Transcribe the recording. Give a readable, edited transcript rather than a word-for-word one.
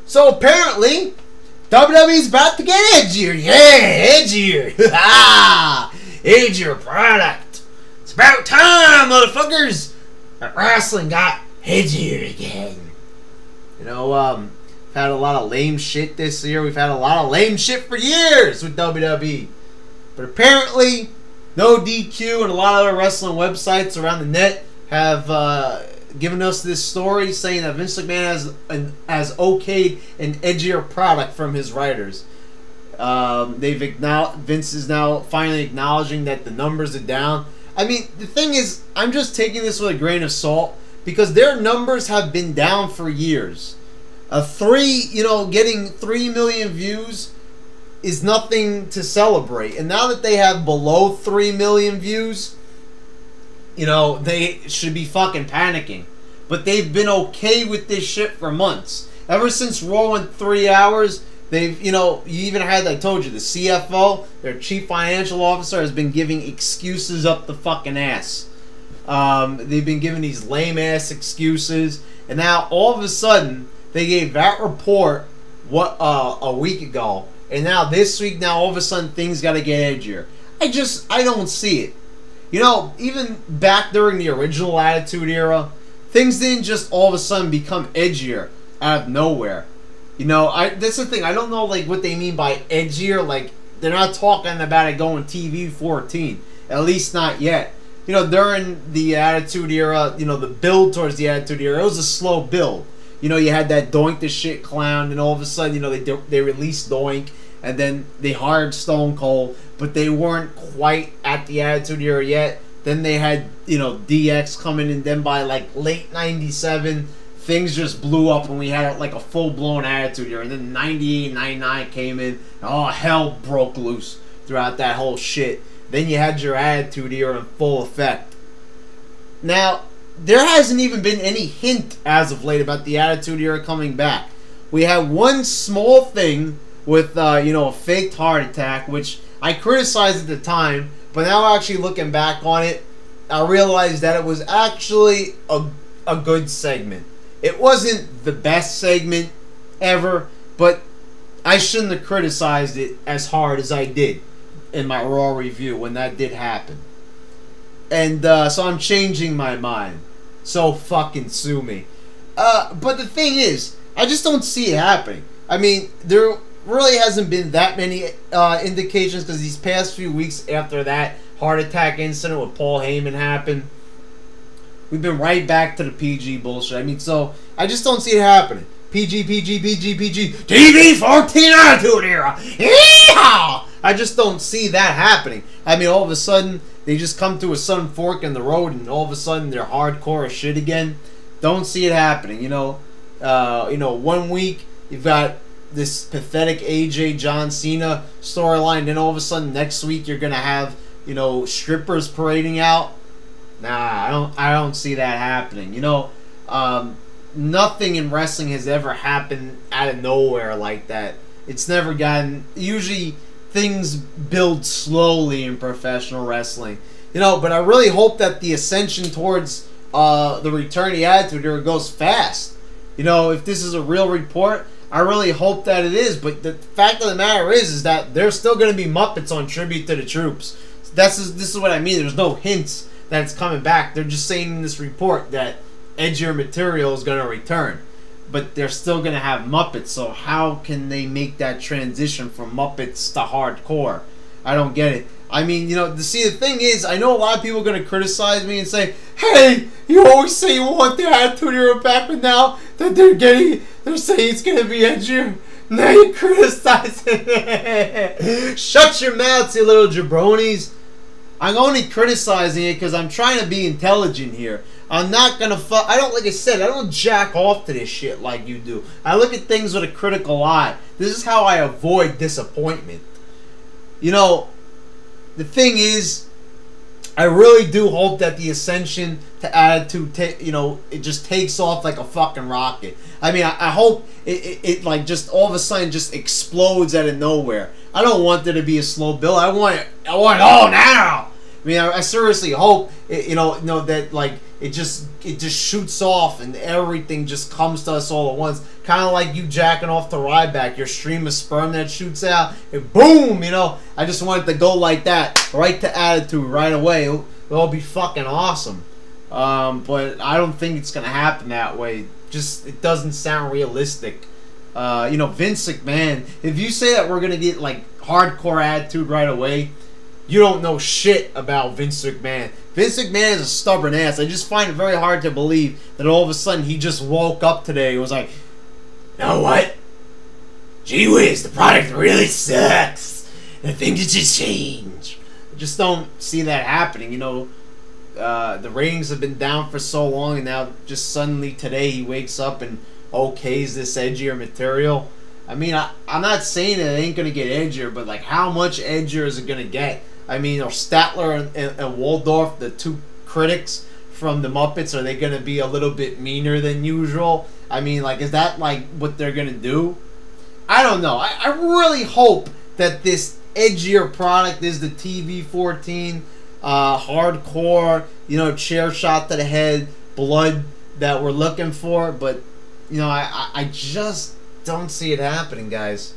So apparently, WWE's about to get edgier. Yeah, edgier. Edgier product. It's about time, motherfuckers. That wrestling got edgier again. You know, we've had a lot of lame shit this year. We've had a lot of lame shit for years with WWE. But apparently, No DQ and a lot of other wrestling websites around the net have given us this story saying that Vince McMahon has okayed an edgier product from his writers. Vince is now finally acknowledging that the numbers are down. I mean, the thing is, I'm just taking this with a grain of salt because their numbers have been down for years. Getting 3 million views is nothing to celebrate. And now that they have below 3 million views, they should be fucking panicking. But they've been okay with this shit for months. Ever since Raw went 3 hours, they've, you even had, I told you, the CFO, their chief financial officer, has been giving excuses up the fucking ass. They've been giving these lame-ass excuses. And now, all of a sudden, they gave that report a week ago. And now, this week, all of a sudden, things got to get edgier. I don't see it. Even back during the original Attitude Era, things didn't just all of a sudden become edgier out of nowhere. That's the thing. I don't know, what they mean by edgier. They're not talking about it going TV 14. At least not yet. During the Attitude Era, the build towards the Attitude Era, it was a slow build. You had that Doink the Shit clown, and all of a sudden, they released Doink, and then they hired Stone Cold, but they weren't quite at the Attitude Era yet. Then they had, DX coming, and then by, late 97, things just blew up, and we had, a full-blown Attitude Era. And then 98, 99 came in, and all hell broke loose throughout that whole shit. Then you had your Attitude Era in full effect. Now, there hasn't even been any hint as of late about the Attitude Era coming back. We had one small thing with, a faked heart attack, which I criticized at the time, but now actually looking back on it, I realized that it was actually a good segment. It wasn't the best segment ever, but I shouldn't have criticized it as hard as I did in my Raw review when that did happen. And so I'm changing my mind. So fucking sue me. But the thing is, I just don't see it happening. I mean, there really hasn't been that many indications because these past few weeks after that heart attack incident with Paul Heyman happened, we've been right back to the PG bullshit. I mean, so I just don't see it happening. PG, TV 14 Attitude Era. Yeehaw! I just don't see that happening. I mean, all of a sudden, they just come to a sudden fork in the road, and all of a sudden, they're hardcore as shit again. Don't see it happening. 1 week, you've got this pathetic AJ John Cena storyline, then all of a sudden, next week, you're going to have, strippers parading out. Nah, I don't see that happening. Nothing in wrestling has ever happened out of nowhere like that. It's never gotten... Usually, things build slowly in professional wrestling. But I really hope that the ascension towards the return of the Attitude Era goes fast. If this is a real report, I really hope that it is. But the fact of the matter is that there's still going to be Muppets on Tribute to the Troops. This is what I mean. There's no hints that it's coming back. They're just saying in this report that edgier material is going to return. But they're still going to have Muppets, so how can they make that transition from Muppets to hardcore? I don't get it. I mean, the thing is, I know a lot of people are going to criticize me and say, hey, you always say you want the Attitude Era back, but now that they're saying it's going to be edgier. Now you're criticizing it. Shut your mouths, you little jabronis. I'm only criticizing it because I'm trying to be intelligent here. I'm not gonna like I said, I don't jack off to this shit like you do. I look at things with a critical eye. This is how I avoid disappointment. The thing is, I really do hope that the ascension to Attitude, it just takes off like a fucking rocket. I mean, I hope it like just all of a sudden just explodes out of nowhere. I don't want there to be a slow build. I want it all now. I mean, I seriously hope that it just shoots off and everything just comes to us all at once. Kind of like you jacking off to Ryback, your stream of sperm that shoots out, and boom, you know. I just want it to go like that, right to attitude, right away. It'll be fucking awesome. But I don't think it's gonna happen that way. Just it doesn't sound realistic. You know, Vince McMahon. If you say that we're gonna get like hardcore attitude right away, you don't know shit about Vince McMahon. Vince McMahon is a stubborn ass. I just find it very hard to believe that all of a sudden he just woke up today and was like, you know what? Gee whiz, the product really sucks. And things should change. I just don't see that happening. You know, the ratings have been down for so long, and now just suddenly today he wakes up and okays this edgier material. I mean, I'm not saying that it ain't going to get edgier, but like how much edgier is it going to get? I mean, are Statler and Waldorf, the two critics from the Muppets, are they going to be a little bit meaner than usual? I mean, like, is that like what they're going to do? I don't know. I really hope that this edgier product is the TV-14 hardcore, you know, chair shot to the head, blood that we're looking for. But, you know, I just don't see it happening, guys.